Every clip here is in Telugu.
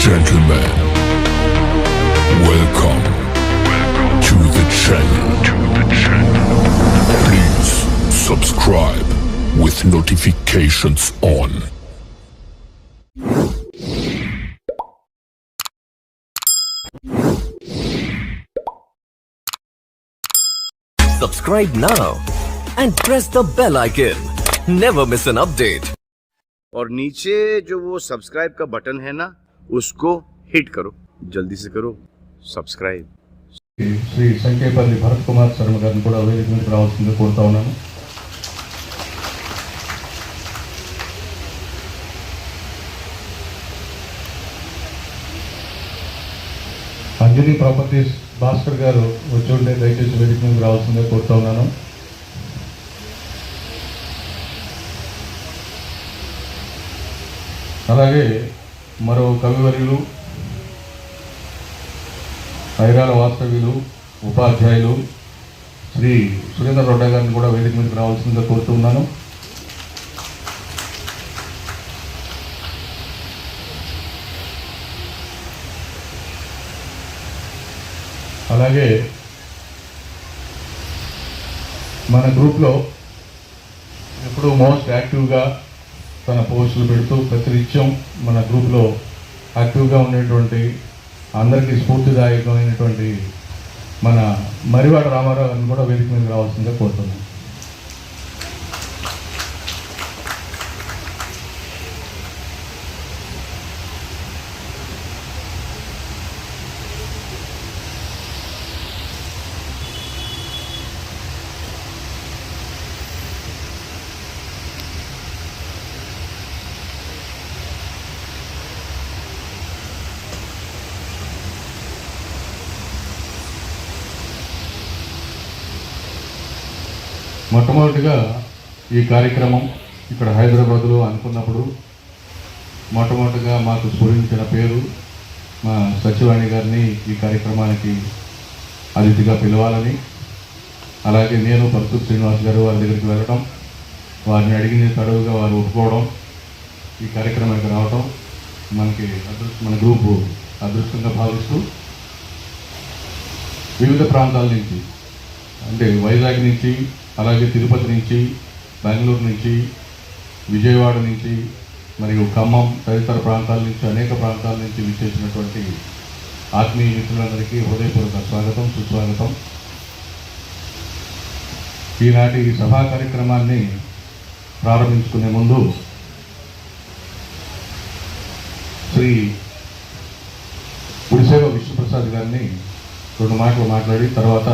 gentlemen, welcome to the channel. Please subscribe with notifications on. Subscribe now and press the bell icon. Never miss an update. और नीचे जो वो सब्सक्राइब का बटन है ना, उसको हिट करो, जल्दी से करो सब्सक्राइब. శ్రీ సంకేపల్లి భరత్ కుమార్ శర్మ గారిని కూడా వేదిక మీదకి రావాల్సిందిగా కోరుతా ఉన్నాను. అంజనీ ప్రాపర్టీస్ భాస్కర్ గారు వచ్చి ఉంటే దయచేసి వేదిక మీదకి రావాల్సిందిగా కోరుతా ఉన్నాను. అలాగే మరో కవివర్యులు, ఐరాల వాస్తవ్యులు, ఉపాధ్యాయులు శ్రీ సురేంద్ర రొడ్డ గారిని కూడా వేదిక మీదకి రావాల్సిందిగా కోరుతున్నాను. అలాగే మన గ్రూప్లో ఎప్పుడూ మోస్ట్ యాక్టివ్గా తన పోస్టులు పెడుతూ ప్రతినిత్యం మన గ్రూప్లో యాక్టివ్గా ఉండేటువంటి అందరికీ స్ఫూర్తిదాయకమైనటువంటి మన మరివాడ రామారావు గారిని కూడా వేదిక మీద రావాల్సిందిగా కోరుతున్నాం. మొట్టమొదటిగా ఈ కార్యక్రమం ఇక్కడ హైదరాబాద్లో అనుకున్నప్పుడు మొట్టమొదటిగా మాకు స్ఫురించిన పేరు మా సచివాణి గారిని ఈ కార్యక్రమానికి అతిథిగా పిలవాలని, అలాగే నేను పరుచూరు శ్రీనివాస్ గారు వారి దగ్గరికి వెళ్ళడం, వారిని అడిగిన తడవుగా వారు ఒప్పుకోవడం, ఈ కార్యక్రమానికి రావడం మనకి మన గ్రూపు అదృష్టంగా భావిస్తూ వివిధ ప్రాంతాల నుంచి అంటే వైజాగ్ నుంచి, అలాగే తిరుపతి నుంచి, బెంగళూరు నుంచి, విజయవాడ నుంచి, మరియు ఖమ్మం తదితర ప్రాంతాల నుంచి, అనేక ప్రాంతాల నుంచి విచ్చేసినటువంటి ఆత్మీయ మిత్రులందరికీ హృదయపూర్వక స్వాగతం, సుస్వాగతం. ఈనాటి ఈ సభా కార్యక్రమాన్ని ప్రారంభించుకునే ముందు శ్రీ గుడిసేవ విష్ణుప్రసాద్ గారిని 2 మాటలు మాట్లాడి తర్వాత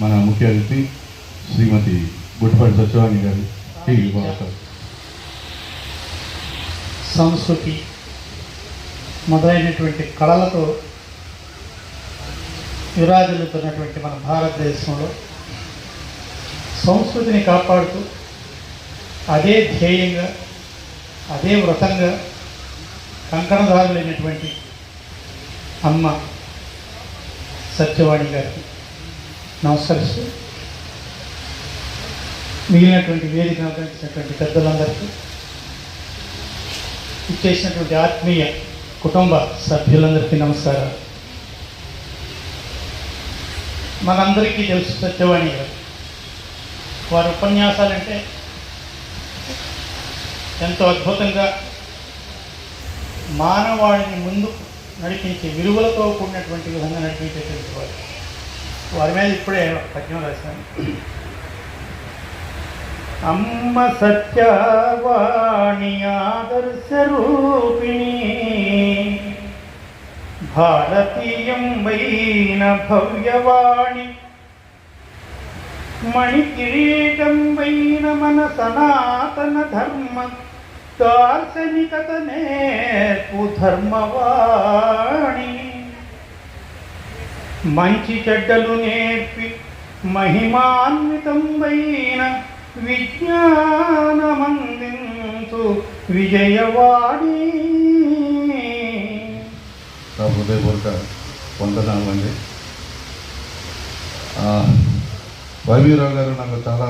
మన ముఖ్య అతిథి శ్రీమతి గుట్టిపాటి సత్యవాణి గారికి ఇవ్వాలి. సంస్కృతి మొదలైనటువంటి కళలతో విరాజిల్లుతున్నటువంటి మన భారతదేశంలో సంస్కృతిని కాపాడుతూ అదే ధ్యేయంగా, అదే వ్రతంగా కంకణదారులైనటువంటి అమ్మ సత్యవాణి గారికి నమస్కరిస్తూ, మిగిలినటువంటి వేదిక అలంకరించినటువంటి పెద్దలందరికీ, ఇచ్చేసినటువంటి ఆత్మీయ కుటుంబ సభ్యులందరికీ నమస్కారాలు. మనందరికీ తెలుసు సత్యవాణి గారు. వారి ఉపన్యాసాలంటే ఎంతో అద్భుతంగా మానవాళిని ముందుకు నడిపించే విలువలతో కూడినటువంటి విధంగా నడిపించేటువంటి వారి మీద ఇప్పుడే పద్యం రాశాను. అమ్మ సత్యవాణి ఆదర్శ రూపిణి, భారతీయం వైన భవ్యవాణి, మణికిరీటం వైన మన సనాతన ధర్మ దార్శనికత నేర్పు ధర్మవాణి, మంచి చెడ్డలు నేర్పి మహిమాన్వితం వైన విజ్ఞానమందించు విజయవాణి. హృదయపూర్వక వందనాలండి. వైవీరావు గారు నాకు చాలా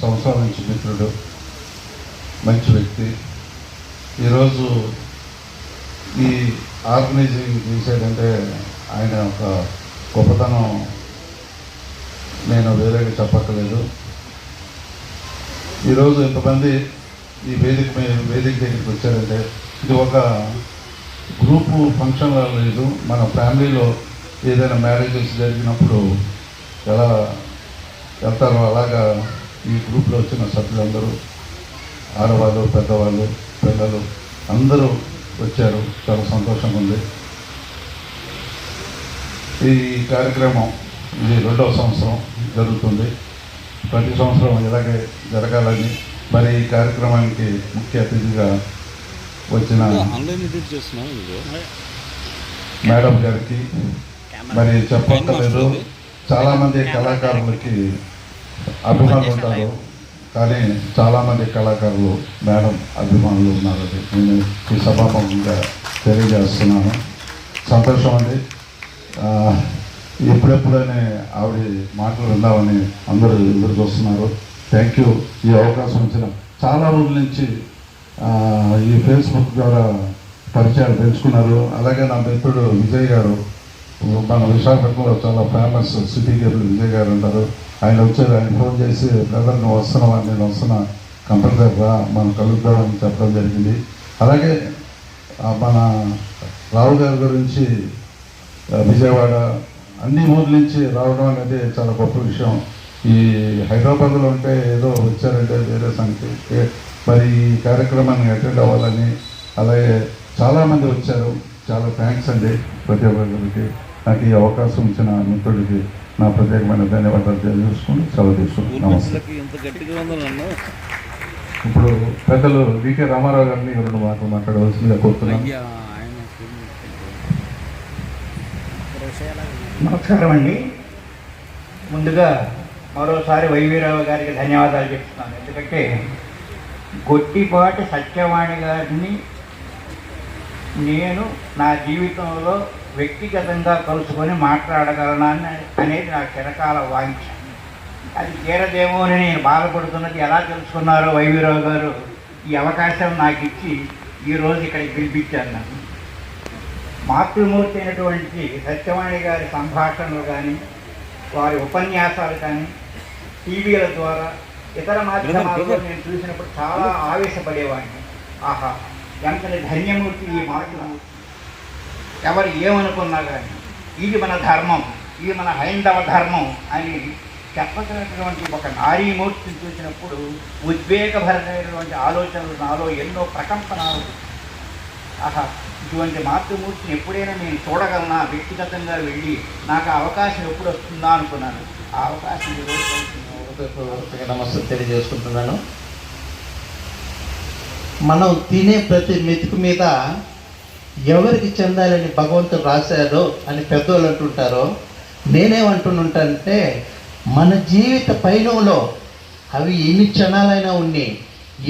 సంవత్సరాల నుంచి మిత్రుడు, మంచి వ్యక్తి. ఈరోజు ఈ ఆర్గనైజింగ్ చేశాడంటే ఆయన ఒక గొప్పతనం నేను వేరేగా చెప్పక్కర్లేదు. ఈరోజు ఇంతమంది ఈ వేదిక దగ్గరికి వచ్చారంటే ఇది ఒక గ్రూపు ఫంక్షన్లో లేదు. మన ఫ్యామిలీలో ఏదైనా మ్యారేజెస్ జరిగినప్పుడు ఎలా వెళ్తారో అలాగా ఈ గ్రూప్లో వచ్చిన సభ్యులందరూ, ఆడవాళ్ళు, పెద్దవాళ్ళు, పిల్లలు అందరూ వచ్చారు. చాలా సంతోషంగా ఉంది. ఈ కార్యక్రమం ఇది 2వ సంవత్సరం జరుగుతుంది. ప్రతి సంవత్సరం ఇలాగే జరగాలని మరి ఈ కార్యక్రమానికి ముఖ్య అతిథిగా వచ్చిన మేడం గారికి మరి చెప్పలేదు. చాలామంది కళాకారులకి అభిమానులు ఉంటారు, కానీ చాలామంది కళాకారులు మేడం అభిమానులు ఉన్నారు. నేను ఈ సభాముఖంగా తెలియజేస్తున్నాను. సంతోషం అండి. ఎప్పుడెప్పుడైనా ఆవిడ మాటలు విందామని అందరూ ఎదురు చూస్తున్నారు. Thank you. ఈ అవకాశం ఇచ్చిన చాలా రోజుల నుంచి ఈ ఫేస్బుక్ ద్వారా పరిచయాలు పెంచుకున్నారు. అలాగే నా మిత్రుడు విజయ్ గారు, మన విశాఖపట్నంలో చాలా ఫేమస్ సిటీ గేర్లు విజయ్ గారు ఉంటారు. ఆయన వచ్చారు. ఆయన ఫోన్ చేసి బ్రదర్ నువ్వు వస్తున్నావా, నేను వస్తున్నా, కంపల్సరీగా మనం కలుద్దామని చెప్పడం జరిగింది. అలాగే మన రావు గారి గురించి విజయవాడ అన్ని ఊర్ల నుంచి రావడం అనేది చాలా గొప్ప విషయం. ఈ హైదరాబాద్లో ఉంటే ఏదో వచ్చారంటే వేరే సంగతి. మరి ఈ కార్యక్రమాన్ని అటెండ్ అవ్వాలని అలాగే చాలామంది వచ్చారు. చాలా థ్యాంక్స్ అండి ప్రతి ఒక్కరికి. నాకు ఈ అవకాశం ఇచ్చిన మిత్రుడికి నా ప్రత్యేకమైన ధన్యవాదాలు తెలియజేసుకుని సెలవు తీసుకున్నాను. నమస్తే. ఇప్పుడు పెద్దలు వికే రామారావు గారిని 2 మాటలు మాట్లాడవలసిందిగా కోరుతున్నాను. నమస్కారం అండి. ముందుగా మరోసారి వైవీరావు గారికి ధన్యవాదాలు చెప్తున్నాను. ఎందుకంటే గొట్టిపాటి సత్యవాణి గారిని నేను నా జీవితంలో వ్యక్తిగతంగా కలుసుకొని మాట్లాడగలనని అనేది నా చిరకాల వాంఛ. అది తీరదేమో అని నేను బాధపడుతున్నది ఎలా తెలుసుకున్నారో వైవీరావు గారు ఈ అవకాశం నాకు ఇచ్చి ఈరోజు ఇక్కడికి పిలిపించారు. నాకు మాతృమూర్తి అయినటువంటి సత్యవాణి గారి సంభాషణలు కానీ, వారి ఉపన్యాసాలు కానీ, టీవీల ద్వారా ఇతర మాధ్యమాల్లో నేను చూసినప్పుడు చాలా ఆవేశపడేవాడిని. ఆహా, ఎంతటి ధన్యమూర్తి ఈ మాతృమూర్తి. ఎవరు ఏమనుకున్నా కానీ ఇది మన ధర్మం, ఇది మన హైందవ ధర్మం అని చెప్పగలిగినటువంటి ఒక నారీమూర్తిని చూసినప్పుడు ఉద్వేగభరితమైనటువంటి ఆలోచనలు నాలో ఎన్నో ప్రకంపనాలు. ఆహా, ఇటువంటి మాతృమూర్తిని ఎప్పుడైనా నేను చూడగలనా, వ్యక్తిగతంగా వెళ్ళి నాకు ఆ అవకాశం ఎప్పుడు వస్తుందా అనుకున్నాను. ఆ అవకాశం నమస్తే తెలియజేసుకుంటున్నాను. మనం తినే ప్రతి మెతుకు మీద ఎవరికి చెందాలని భగవంతుడు రాశారో అని పెద్దోళ్ళు అంటుంటారో, నేనేమంటుంటానంటే మన జీవిత పయనంలో అవి ఎన్ని క్షణాలైనా ఉన్నాయి,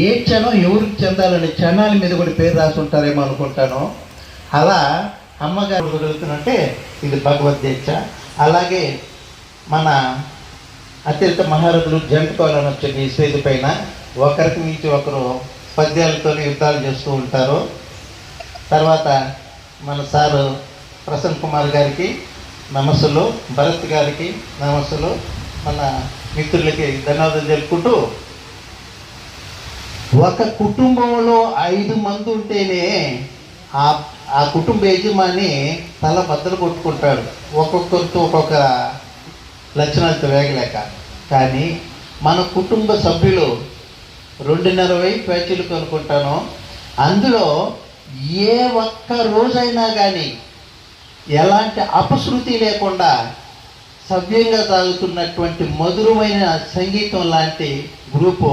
ఏ క్షణం ఎవరికి చెందాలని క్షణాల మీద కూడా పేరు రాసి ఉంటారేమో అనుకుంటాను. అలా అమ్మగారు కుదురుతుంటే ఇది భగవద్గీత. అలాగే మన అత్యంత మహారథులు జంటుకోవాలని వచ్చే ఈ స్టేజ్ పైన ఒకరికి మించి ఒకరు పద్యాలతో యుద్ధాలు చేస్తూ ఉంటారు. తర్వాత మన సారు ప్రసన్న కుమార్ గారికి నమస్సులు, భరత్ గారికి నమస్సులు, మన మిత్రులకి ధన్యవాదాలు తెలుపుకుంటూ, ఒక కుటుంబంలో 5 మంది ఉంటేనే ఆ కుటుంబ యజమాని తల బద్దలు కొట్టుకుంటాడు, ఒక్కొక్కరితో ఒక్కొక్క లక్షణాలతో వేగలేక. కానీ మన కుటుంబ సభ్యులు 2.5 పేచీలు కొనుక్కుంటాను. అందులో ఏ ఒక్క రోజైనా కానీ ఎలాంటి అపశృతి లేకుండా సవ్యంగా సాగుతున్నటువంటి మధురమైన సంగీతం లాంటి గ్రూపు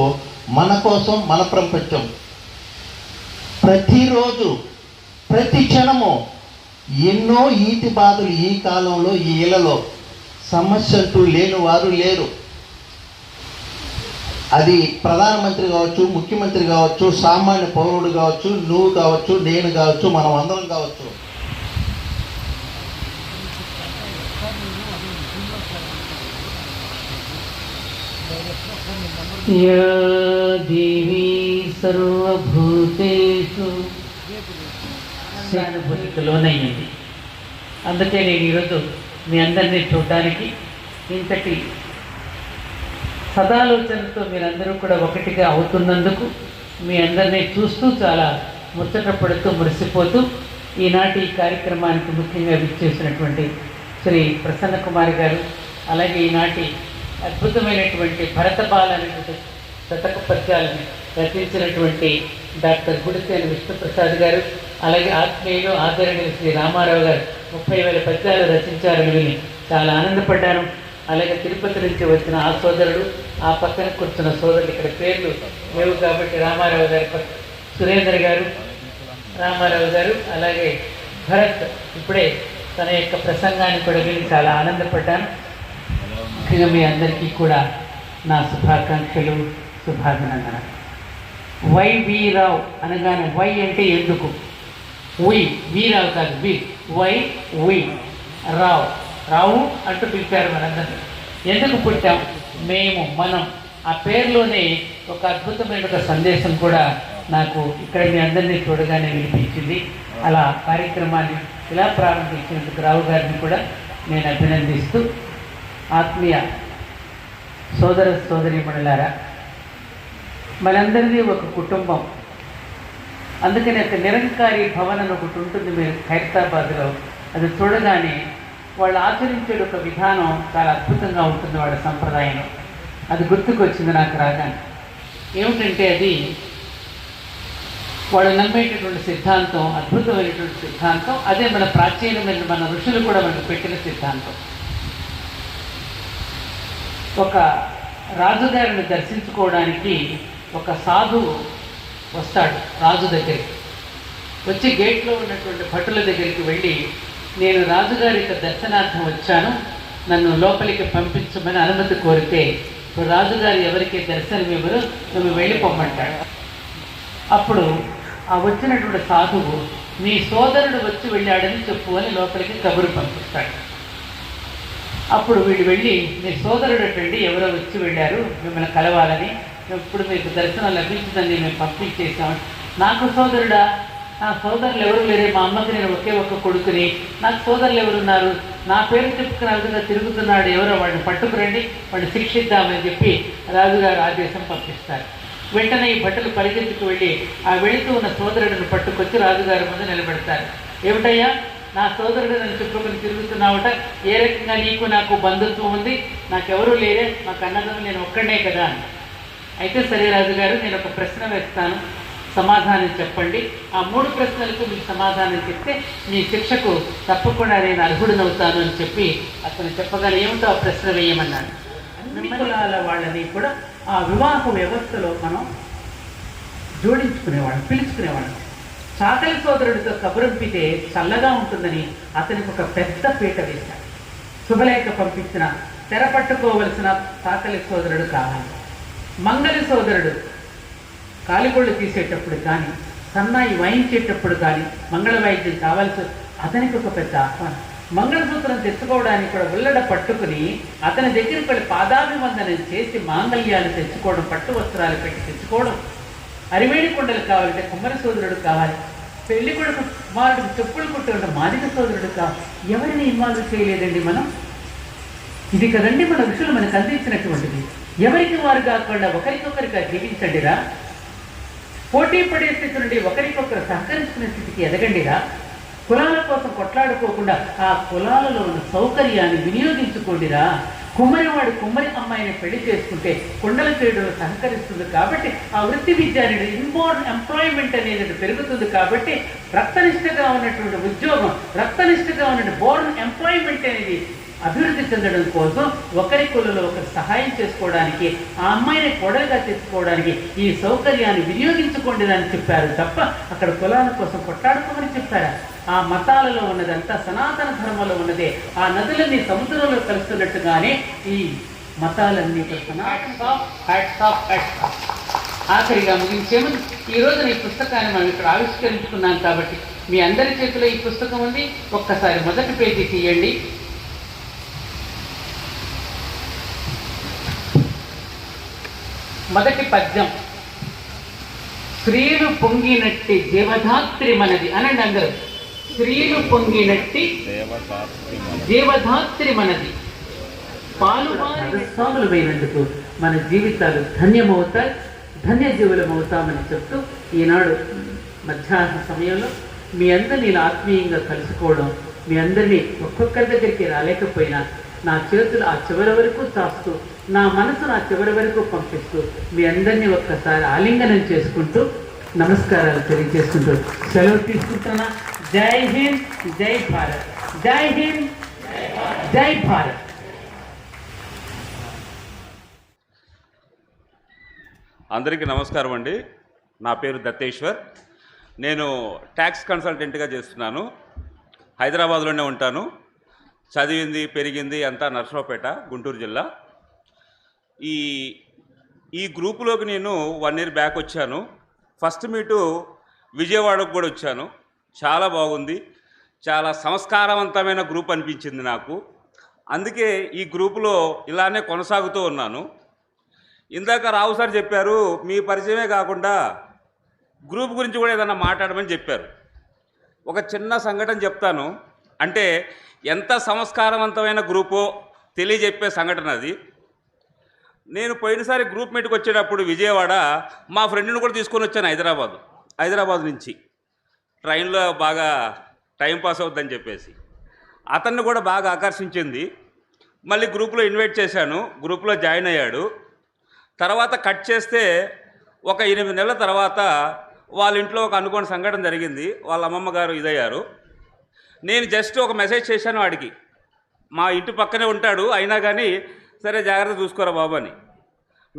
మన కోసం, మన ప్రపంచం. ప్రతిరోజు ప్రతి క్షణము ఎన్నో ఈతి బాధలు. ఈ కాలంలో ఈ ఇళ్లలో సమస్య అంటూ లేని వారు లేరు. అది ప్రధానమంత్రి కావచ్చు, ముఖ్యమంత్రి కావచ్చు, సామాన్య పౌరుడు కావచ్చు, నువ్వు కావచ్చు, నేను కావచ్చు, మనం అందరం కావచ్చు. या देवी सर्वभूतेषु హాస్యానుభూతికి లోనయ్యింది. అందుకే నేను ఈరోజు మీ అందరినీ చూడడానికి, ఇంతటి సదాలోచనతో మీరందరూ కూడా ఒకటిగా అవుతున్నందుకు మీ అందరినీ చూస్తూ చాలా ముచ్చట పడుతూ మురిసిపోతూ ఈనాటి ఈ కార్యక్రమానికి ముఖ్యంగా విచ్చేసినటువంటి శ్రీ ప్రసన్న కుమార్ గారు, అలాగే ఈనాటి అద్భుతమైనటువంటి భరతబాల అనేటువంటి శతక పద్యాలను రచించినటువంటి డాక్టర్ గుడిసేని విష్ణుప్రసాద్ గారు, అలాగే ఆత్మీయులు ఆదరణీయులు శ్రీ రామారావు గారు 30,000 పద్యాలు రచించారని విని చాలా ఆనందపడ్డాను. అలాగే తిరుపతి నుంచి వచ్చిన ఆ సోదరుడు, ఆ పక్కన కూర్చున్న సోదరుడు, ఇక్కడ పేర్లు లేవు కాబట్టి రామారావు గారి సురేందర్ గారు, రామారావు గారు, అలాగే భరత్ ఇప్పుడే తన యొక్క ప్రసంగాన్ని కూడా విని చాలా ఆనందపడ్డాను. ముఖ్యంగా మీ అందరికీ కూడా నా శుభాకాంక్షలు, శుభాభినందన. వై వి రావు అనగానే వై అంటే ఎందుకు, వీరావు కాదు, వై రావు, రావు అంటూ పిలిచారు మనందరినీ. ఎందుకు పుట్టాం మేము, మనం, ఆ పేరులోనే ఒక అద్భుతమైన ఒక సందేశం కూడా నాకు ఇక్కడ మీ అందరినీ చూడగానే వినిపించింది. అలా కార్యక్రమాన్ని ఇలా ప్రారంభించినందుకు రావు గారిని కూడా నేను అభినందిస్తూ, ఆత్మీయ సోదర సోదరీమణులారా, మనందరిది ఒక కుటుంబం. అందుకని ఒక నిరంకారి భవన్ అని ఒకటి ఉంటుంది మీరు ఖైరతాబాద్లో. అది చూడగానే వాళ్ళు ఆచరించే ఒక విధానం చాలా అద్భుతంగా ఉంటుంది వాళ్ళ సంప్రదాయం. అది గుర్తుకొచ్చింది నాకు రాగానే. ఏమిటంటే అది వాళ్ళు నమ్మేటటువంటి సిద్ధాంతం, అద్భుతమైనటువంటి సిద్ధాంతం. అదే మన ప్రాచీనమైన మన ఋషులు కూడా మనకు పెట్టిన సిద్ధాంతం. ఒక రాజుగారిని దర్శించుకోవడానికి ఒక సాధువు వస్తాడు రాజు దగ్గరికి. వచ్చి గేట్లో ఉన్నటువంటి భటుల దగ్గరికి వెళ్ళి, నేను రాజుగారి యొక్క దర్శనార్థం వచ్చాను, నన్ను లోపలికి పంపించమని అనుమతి కోరితే ఇప్పుడు రాజుగారు ఎవరికి దర్శనం ఇవ్వరు, నువ్వు వెళ్ళిపోమ్మంటాడు. అప్పుడు ఆ వచ్చినటువంటి సాధువు, నీ సోదరుడు వచ్చి వెళ్ళాడని చెప్పు అని లోపలికి కబురు పంపిస్తాడు. అప్పుడు వీడు వెళ్ళి, మీ సోదరుడు అటండి, ఎవరో వచ్చి వెళ్ళారు మిమ్మల్ని కలవాలని, ఇప్పుడు మీకు దర్శనం లభించిందని మేము పంపించేసాం. నాకు సోదరుడా? నా సోదరులు ఎవరు లేరే, మా అమ్మకి నేను ఒకే ఒక్క కొడుకుని, నాకు సోదరులు ఎవరున్నారు? నా పేరు చెప్పుకుని విధంగా తిరుగుతున్నాడు, ఎవరో వాడిని పట్టుకురండి, వాడిని శిక్షిద్దామని చెప్పి రాజుగారు ఆదేశం పంపిస్తారు. వెంటనే ఈ భటులు పరిగెత్తుకు వెళ్ళి ఆ వెళుతూ ఉన్న సోదరుడిని పట్టుకొచ్చి రాజుగారి ముందు నిలబెడతారు. ఏమిటయ్యా, నా సోదరుడు నన్ను చుట్టుకొని తిరుగుతున్నావుట, ఏ రకంగా నీకు నాకు బంధుత్వం ఉంది? నాకెవరూ లేరే, మాకు అన్నదమ్ములు నేను ఒక్కడే కదా అని. అయితే సరే రాజుగారు, నేను ఒక ప్రశ్న వేస్తాను, సమాధానం చెప్పండి. ఆ 3 ప్రశ్నలకు మీకు సమాధానం చెప్తే మీ శిక్షకు తప్పకుండా నేను అర్హుడినవుతాను అని చెప్పి అతను చెప్పగానే, ఏమిటో ఆ ప్రశ్న వేయమన్నాడు. అన్ని కులాల వాళ్ళని కూడా ఆ వివాహ వ్యవస్థలో మనం జోడించుకునేవాళ్ళం, పిలుచుకునేవాళ్ళం. చాకలి సోదరుడితో కబురంపితే చల్లగా ఉంటుందని అతనికి ఒక పెద్ద పీట వేశాడు. శుభలేఖ పంపించిన తెరపట్టుకోవలసిన చాకలి సోదరుడు కావాలి. మంగళి సోదరుడు కాలిగొళ్ళు తీసేటప్పుడు కానీ, సన్నాయి వాయించేటప్పుడు కానీ మంగళ వాయిద్యం కావాల్సి అతనికి ఒక పెద్ద ఆహ్వానం. మంగళసూత్రం తెచ్చుకోవడానికి కూడా ఉల్లడ పట్టుకుని అతని దగ్గరికి వెళ్ళి పాదాభివందనం చేసి మాంగళ్యాలు తెచ్చుకోవడం, పట్టు వస్త్రాలు పెట్టి తెచ్చుకోవడం. అరివేణి కొండలు కావాలంటే కుమ్మరి సోదరుడు కావాలి. పెళ్లి కొడుకు కుమారుడికి చెప్పులు కుట్టే మాదిక సోదరుడు కావాలి. ఎవరిని ఇన్వాల్వ్ చేయలేదండి మనం. ఇది కదండి మన ఋషులు మనకు అందించినటువంటిది. ఎవరికి వారు కాకుండా ఒకరికొకరిగా జీవించండిరా, పోటీ పడే స్థితి నుండి ఒకరికొకరు సహకరించుకునే స్థితికి ఎదగండిరా. కులాల కోసం కొట్లాడుకోకుండా ఆ కులాలలో ఉన్న సౌకర్యాన్ని వినియోగించుకోండిరా. కుమ్మరివాడు కుమ్మరి అమ్మాయిని పెళ్లి చేసుకుంటే కుండల చేయడంలో సహకరిస్తుంది కాబట్టి ఆ వృత్తి విద్య అనేది ఇన్బోర్న్ ఎంప్లాయ్మెంట్ అనేది పెరుగుతుంది కాబట్టి రక్తనిష్టగా ఉన్నటువంటి ఉద్యోగం, రక్తనిష్టగా ఉన్నటువంటి బోర్న్ ఎంప్లాయ్మెంట్ అనేది అభివృద్ధి చెందడం కోసం ఒకరి కులలో ఒకరు సహాయం చేసుకోవడానికి, ఆ అమ్మాయిని కొడలుగా తెచ్చుకోవడానికి ఈ సౌకర్యాన్ని వినియోగించుకోండి అని చెప్పారు తప్ప అక్కడ కులాల కోసం కొట్టాడుకోమని చెప్పారా? ఆ మతాలలో ఉన్నదంతా సనాతన ధర్మంలో ఉన్నదే. ఆ నదులన్నీ సముద్రంలో కలుస్తున్నట్టుగానే ఈ మతాలన్నీ ఆఖరిగా ముగించేమని ఈ రోజున ఈ పుస్తకాన్ని మనం ఇక్కడ ఆవిష్కరించుకున్నాం కాబట్టి మీ అందరి చేతిలో ఈ పుస్తకం ఉంది. ఒక్కసారి మొదటి పేజీ తీయండి. మొదటి పద్యం, స్త్రీలు పొంగినట్టి జీవధాత్రి మనది అనండి అందరూ. స్త్రీలు పొంగినట్టి జీవధాత్రి మనది పాలుమైనందుకు మన జీవితాలు ధన్యమవుతాయి, ధన్యజీవులమవుతామని చెప్తూ ఈనాడు మధ్యాహ్న సమయంలో మీ అందరినీ ఇలా ఆత్మీయంగా కలుసుకోవడం, మీ అందరినీ ఒక్కొక్కరి దగ్గరికి రాలేకపోయినా నా చేతులు ఆ చివరి వరకు చాస్తూ, నా మనసు నా చివరి వరకు పంపిస్తూ మీ అందరినీ ఒక్కసారి ఆలింగనం చేసుకుంటూ నమస్కారాలు తెలియజేసుకుంటూ సెలవు తీసుకుంటున్నా. జై హింద్, జై భారత్. జై హింద్, జై భారత్. అందరికీ నమస్కారం అండి. నా పేరు దత్తేశ్వర్. నేను ట్యాక్స్ కన్సల్టెంట్గా చేస్తున్నాను. హైదరాబాద్లోనే ఉంటాను. చదివింది పెరిగింది అంతా నర్సరావుపేట, గుంటూరు జిల్లా. ఈ గ్రూపులోకి నేను 1 year బ్యాక్ వచ్చాను. ఫస్ట్ మీటు విజయవాడకు కూడా వచ్చాను. చాలా బాగుంది. చాలా సంస్కారవంతమైన గ్రూప్ అనిపించింది నాకు. అందుకే ఈ గ్రూపులో ఇలానే కొనసాగుతూ ఉన్నాను. ఇందాక రావు సార్ చెప్పారు, మీ పరిచయమే కాకుండా గ్రూప్ గురించి కూడా ఏదన్నా మాట్లాడమని చెప్పారు. ఒక చిన్న సంఘటన చెప్తాను. అంటే ఎంత సంస్కారవంతమైన గ్రూపో తెలియజెప్పే సంఘటన అది. నేను పోయినసారి గ్రూప్ మీట్కి వచ్చేటప్పుడు విజయవాడ మా ఫ్రెండ్ని కూడా తీసుకొని వచ్చాను హైదరాబాద్ నుంచి. ట్రైన్లో బాగా టైంపాస్ అవుతుందని చెప్పేసి అతన్ని కూడా బాగా ఆకర్షించింది. మళ్ళీ గ్రూప్లో ఇన్వైట్ చేశాను. గ్రూప్లో జాయిన్ అయ్యాడు. తర్వాత కట్ చేస్తే ఒక 8 నెలల తర్వాత వాళ్ళ ఇంట్లో ఒక అనుకోని సంఘటన జరిగింది. వాళ్ళ అమ్మమ్మ గారు ఇదయ్యారు. నేను జస్ట్ ఒక మెసేజ్ చేశాను వాడికి. మా ఇంటి పక్కనే ఉంటాడు, అయినా కానీ సరే జాగ్రత్త చూసుకోరా బాబు అని.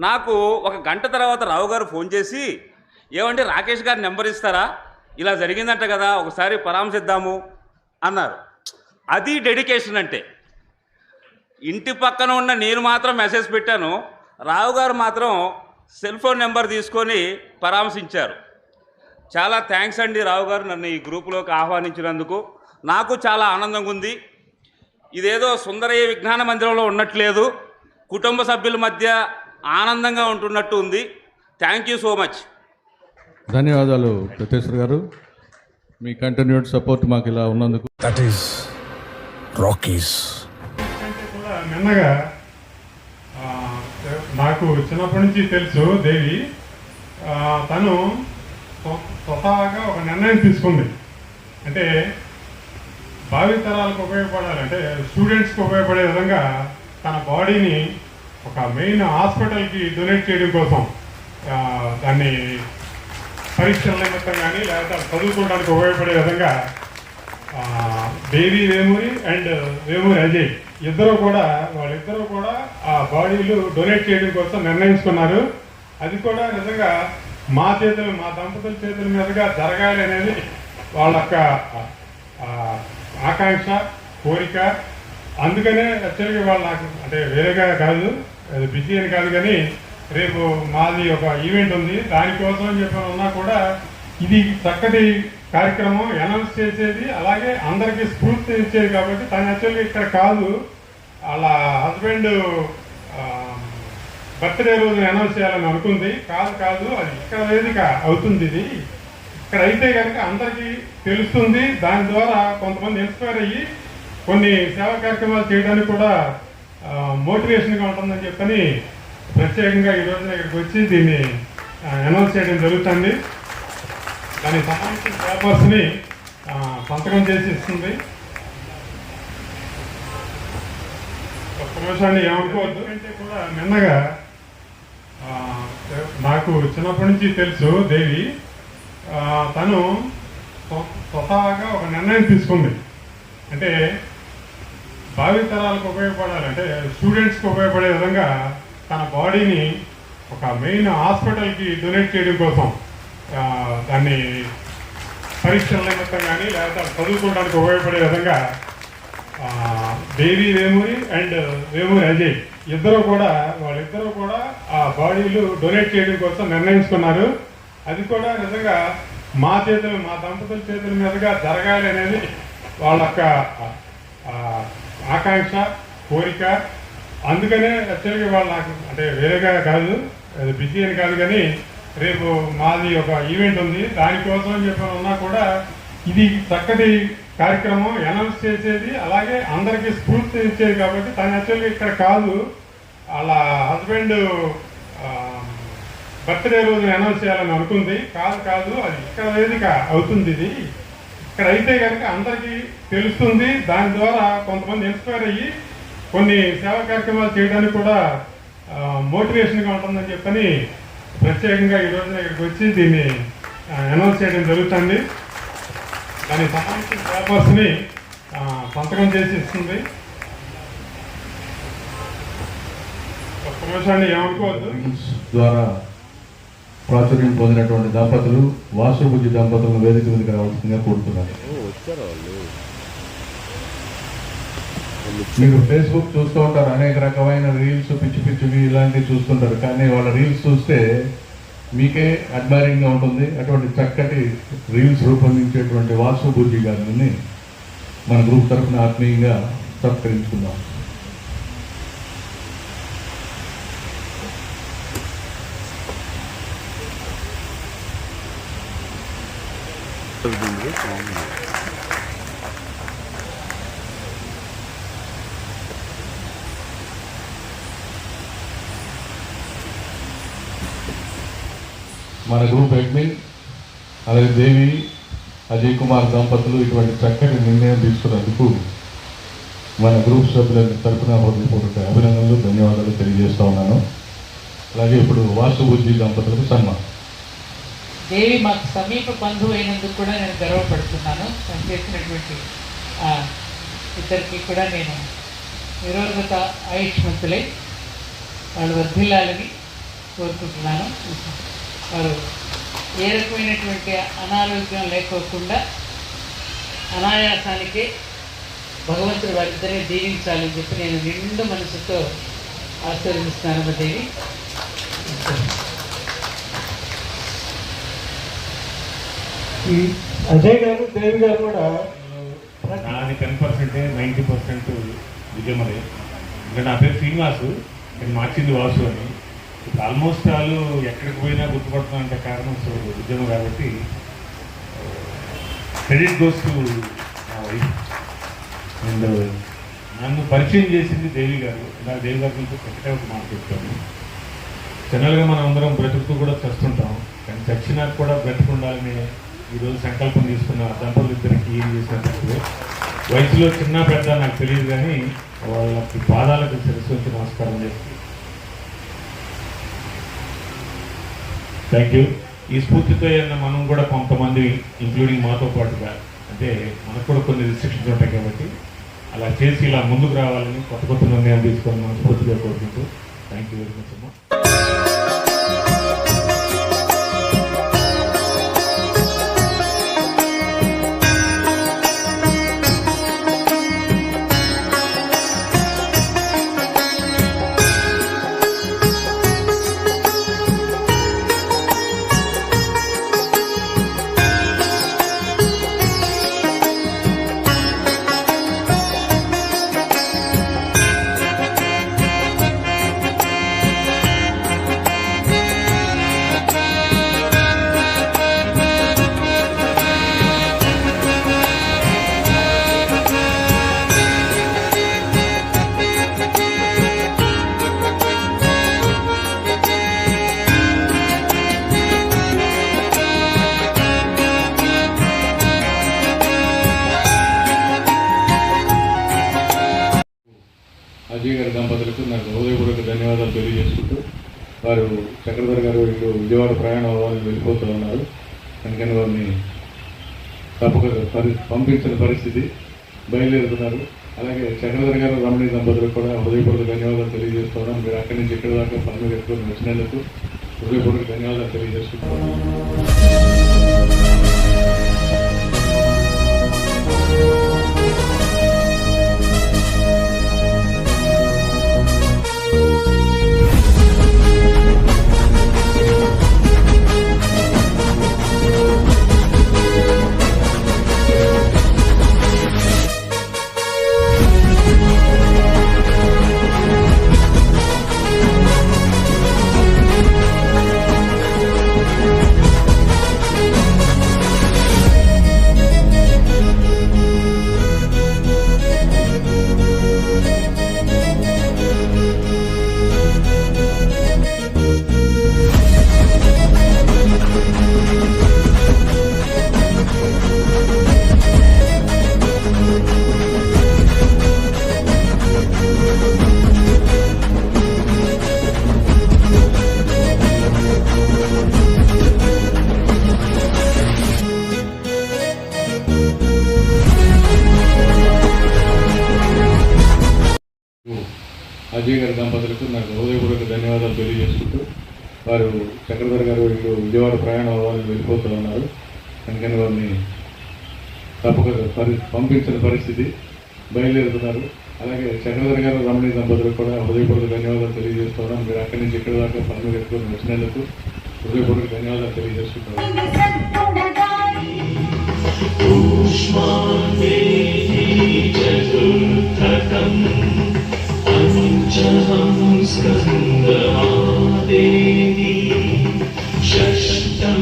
నాకు ఒక గంట తర్వాత రావు గారు ఫోన్ చేసి, ఏమంటే రాకేష్ గారి నెంబర్ ఇస్తారా, ఇలా జరిగిందంట కదా, ఒకసారి పరామర్శిద్దాము అన్నారు. అది డెడికేషన్ అంటే. ఇంటి పక్కన ఉన్న నేను మాత్రం మెసేజ్ పెట్టాను, రావు గారు మాత్రం సెల్ ఫోన్ నెంబర్ తీసుకొని పరామర్శించారు. చాలా థ్యాంక్స్ అండి రావు గారు, నన్ను ఈ గ్రూపులోకి ఆహ్వానించినందుకు. నాకు చాలా ఆనందంగా ఉంది. ఇదేదో సుందరయ్య విజ్ఞాన మందిరంలో ఉన్నట్లేదు, కుటుంబ సభ్యుల మధ్య ఆనందంగా ఉంటున్నట్టు ఉంది. Thank you so much. ధన్యవాదాలు దత్తేశ్వర్ గారు. మీ కంటిన్యూడ్ సపోర్ట్ మాకు ఇలా ఉన్నందుకు. That is Rockies. నిన్నగా నాకు చిన్నప్పటి నుంచి తెలుసు దేవి. తను స్వతహాగా ఒక నిర్ణయం తీసుకుంది. అంటే భావితరాలకు ఉపయోగపడాలి, అంటే స్టూడెంట్స్కి ఉపయోగపడే విధంగా తన బాడీని ఒక మెయిన్ హాస్పిటల్కి డొనేట్ చేయడం కోసం, దాన్ని పరీక్షల నిమిత్తం కానీ లేకపోతే చదువుకోవడానికి ఉపయోగపడే విధంగా దేవి వేమూరి అండ్ వేమూరి అజయ్ వాళ్ళిద్దరూ కూడా ఆ బాడీలు డొనేట్ చేయడం కోసం నిర్ణయించుకున్నారు. అది కూడా నిజంగా మా దంపతుల చేతుల మీదుగా జరగాలి అనేది వాళ్ళ యొక్క ఆకాంక్ష, కోరిక. అందుకనే యాక్చువల్గా వాళ్ళు నాకు, అంటే వేరేగా కాదు, అది బిజీ అని కాదు, కానీ రేపు మాది ఒక ఈవెంట్ ఉంది, దానికోసం అని చెప్పి ఉన్నా కూడా ఇది చక్కటి కార్యక్రమం అనౌన్స్ చేసేది, అలాగే అందరికీ స్ఫూర్తి ఇచ్చేది. కాబట్టి తను యాక్చువల్గా ఇక్కడ కాదు, వాళ్ళ హస్బెండ్ బర్త్డే రోజు అనౌన్స్ చేయాలని అనుకుంది. కాదు అది ఇక్కడ వేదిక అవుతుంది. ఇది ఇక్కడ అయితే కనుక అందరికీ తెలుస్తుంది. దాని ద్వారా కొంతమంది ఇన్స్పైర్ అయ్యి కొన్ని సేవా కార్యక్రమాలు చేయడానికి కూడా మోటివేషన్గా ఉంటుందని చెప్పని ప్రత్యేకంగా ఈ రోజున ఇక్కడికి వచ్చి దీన్ని అనౌన్స్ చేయడం జరుగుతుంది. దానికి సంబంధించిన పేపర్స్ని సంతకం చేసి ఇస్తుంది. ఒక్క నిమిషాన్ని ఏమనుకోవద్దు. అంటే కూడా నిన్నగా నాకు చిన్నప్పటి నుంచి తెలుసు దేవి. తను స్వతహాగా ఒక నిర్ణయం తీసుకుంది. అంటే భావితరాలకు ఉపయోగపడాలి, అంటే స్టూడెంట్స్కి ఉపయోగపడే విధంగా తన బాడీని ఒక మెయిన్ హాస్పిటల్కి డొనేట్ చేయడం కోసం, దాన్ని పరీక్షల నిమిత్తం కానీ లేకపోతే చదువుకోవడానికి ఉపయోగపడే విధంగా దేవి వేమూరి అండ్ వేమూరి అజయ్ వాళ్ళిద్దరూ కూడా ఆ బాడీలు డొనేట్ చేయడం కోసం నిర్ణయించుకున్నారు. అది కూడా నిజంగా మా దంపతుల చేతుల మీదుగా జరగాలి అనేది వాళ్ళ యొక్క ఆకాంక్ష, కోరిక. అందుకనే యాక్చువల్గా వాళ్ళు నాకు, అంటే వేరేగా కాదు, అది బిజీ అని కాదు, కానీ రేపు మాది ఒక ఈవెంట్ ఉంది, దానికోసం అని చెప్పి ఉన్నా కూడా ఇది చక్కటి కార్యక్రమం అనౌన్స్ చేసేది, అలాగే అందరికీ స్ఫూర్తి ఇచ్చేది. కాబట్టి తను యాక్చువల్గా ఇక్కడ కాదు, వాళ్ళ హస్బెండ్ బర్త్డే రోజు అనౌన్స్ చేయాలని అనుకుంది. కాదు అది ఇక్కడ వేదిక అవుతుంది. ఇది ఇక్కడ అయితే కనుక అందరికీ తెలుస్తుంది. దాని ద్వారా కొంతమంది ఇన్స్పైర్ అయ్యి కొన్ని సేవా కార్యక్రమాలు చేయడానికి కూడా మోటివేషన్గా ఉంటుందని చెప్పని ప్రత్యేకంగా ఈ రోజున ఇక్కడికి వచ్చి దీన్ని అనౌన్స్ చేయడం జరుగుతుంది. దానికి సంబంధించిన పేపర్స్ని సంతకం చేసి ఇస్తుంది. ఒక్క నిమిషాన్ని ఏమనుకోవద్దు. ద్వారా ప్రాచుర్యం పొందినటువంటి దంపతులు వాసుబుజ్జి దంపతులను వేదిక మీదకి రావాల్సిందిగా కోరుతున్నారు. మీరు ఫేస్బుక్ చూస్తూ ఉంటారు, అనేక రకమైన రీల్స్ పిచ్చి పిచ్చివి ఇలాంటివి చూస్తుంటారు. కానీ వాళ్ళ రీల్స్ చూస్తే మీకే అడ్మైరింగ్గా ఉంటుంది. అటువంటి చక్కటి రీల్స్ రూపొందించేటువంటి వాసుబుజ్జి గారిని మన గ్రూప్ తరఫున ఆత్మీయంగా సత్కరించుకుందాం. మన గ్రూప్ అడ్మిన్ అలాగే దేవి అజయ్ కుమార్ దంపతులు ఇటువంటి చక్కటి నిర్ణయం తీసుకున్నందుకు మన గ్రూప్ సభ్యుల తరఫున హృదయపూర్వక అభినందనలు, ధన్యవాదాలు తెలియజేస్తా ఉన్నాను. అలాగే ఇప్పుడు వాసుబుజ్జి దంపతులకు సన్మానం. దేవి మాకు సమీప బంధువు అయినందుకు కూడా నేను గర్వపడుతున్నాను. తను చేసినటువంటి ఇద్దరికి కూడా నేను నిరోధక ఆయుష్మంతులై వాళ్ళు వర్ధిల్లాలని కోరుకుంటున్నాను. వారు ఏ రకమైనటువంటి అనారోగ్యం లేకోకుండా అనాయాసానికే భగవంతుడు వారిద్దరిని దీవించాలని చెప్పి నేను నిండు మనసుతో ఆశీర్వదిస్తున్నాను. దేవి అజయ్ గారు దేవి గారు కూడా నాది 10%, 90% విజయమదే. ఇంకా నా పేరు శ్రీనివాసు, నేను మార్చింది వాసు అని. ఇప్పుడు ఆల్మోస్ట్ వాళ్ళు ఎక్కడికి పోయినా గుర్తుపడుతున్నా అంటే కారణం సో ఉద్యమం. కాబట్టి క్రెడిట్ గోస్ టు నా వైఫ్. అండ్ నన్ను పరిచయం చేసింది దేవి గారు. నాకు దేవి గారి గురించి ఒకటే ఒక మాట చెప్తాను. జనరల్గా మనం అందరం బ్రతుకుతూ కూడా చస్తుంటాం, కానీ చచ్చినాక కూడా బ్రతుకుండాలని ఈరోజు సంకల్పం తీసుకున్న దంపతులు ఇద్దరికి ఏం చేసినట్టు వయసులో చిన్న పెద్ద నాకు తెలియదు, కానీ వాళ్ళకి పాదాలకు శిరస్సు వచ్చి నమస్కారం చేస్తుంది. Thank you. ఈ స్ఫూర్తితో మనం కూడా కొంతమంది ఇంక్లూడింగ్ మాతో పాటుగా, అంటే మనకు కూడా కొన్ని రిస్ట్రిక్షన్స్ ఉంటాయి కాబట్టి అలా చేసి ఇలా ముందుకు రావాలని కొత్త కొత్త నిర్ణయాలు తీసుకొని మనం స్ఫూర్తిగా కోరుకుంటూ థ్యాంక్ యూ వెరీ మచ్ అమ్మా. అజయ్ గారి దంపతులకు నాకు హృదయపూర్వక ధన్యవాదాలు తెలియజేసుకుంటూ, వారు చక్రధర్ గారు వీళ్ళు విజయవాడ ప్రయాణం అవ్వాలని వెళ్ళిపోతూ ఉన్నారు. అందుకని వారిని తప్పక పంపించిన పరిస్థితి, బయలుదేరుతున్నారు. అలాగే చక్రధర్ గారు రమణి దంపతులకు కూడా హృదయపూర్వక ధన్యవాదాలు తెలియజేస్తున్నాను. మీరు అక్కడి నుంచి ఇక్కడి దాకా పనులు పెట్టుకొని వచ్చినందుకు హృదయపూర్వక ధన్యవాదాలు తెలియజేసుకుంటున్నాను. అజయ్ గారి దంపతులకు నాకు హృదయపూర్వక ధన్యవాదాలు తెలియజేసుకుంటూ వారు చక్రధర్ గారు వీళ్ళు విజయవాడ ప్రయాణం అవ్వాలని వెళ్ళిపోతూ ఉన్నారు. అందుకని వారిని తప్పక పంపించిన పరిస్థితి బయలుదేరుతున్నారు. అలాగే చక్రధర్ గారు రమణి దంపతులకు కూడా హృదయపూర్వక ధన్యవాదాలు తెలియజేస్తున్నాను. మీరు అక్కడి నుంచి ఇక్కడి దాకా పనులు పెట్టుకొని వచ్చినందుకు హృదయపూర్వక ధన్యవాదాలు తెలియజేస్తున్నాను. షష్టం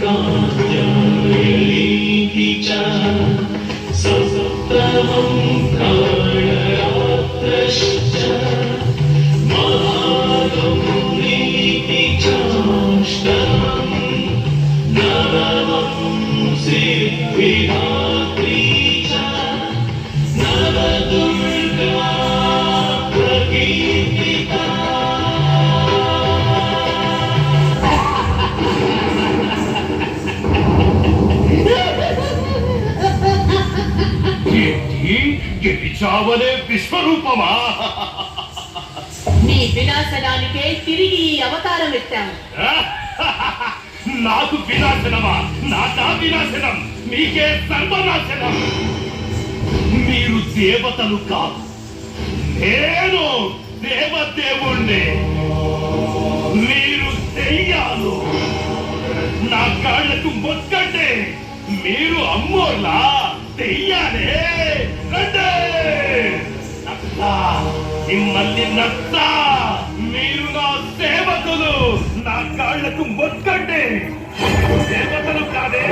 కాత్యాయనీతి చ సప్తమం ప్రాణరాత్రశ్చ మహాగౌరీతి చాష్టమం నవమం సిద్ధిదాత్రీ చ నవదుర్గా ప్రకీర్తితా. చావలే విశ్వరూపమా? నీ వినాశనానికే తిరిగి ఈ అవతారం ఎత్తాము. నాకు వినాశనమా? నా వినాశనం మీకే సర్వనాశనం. మీరు దేవతలు కాదు, నేను దేవదేవుణ్ణి. మీరు దెయ్యాలు. నా కాళ్లకు మొక్కండి. మీరు అమ్మోర్లా దెయ్యాలే. రండి మిమ్మల్ని నచ్చ. మీరు నా సేవకులు. నా కాళ్లకు మొక్కండి. దేవతలు కాదే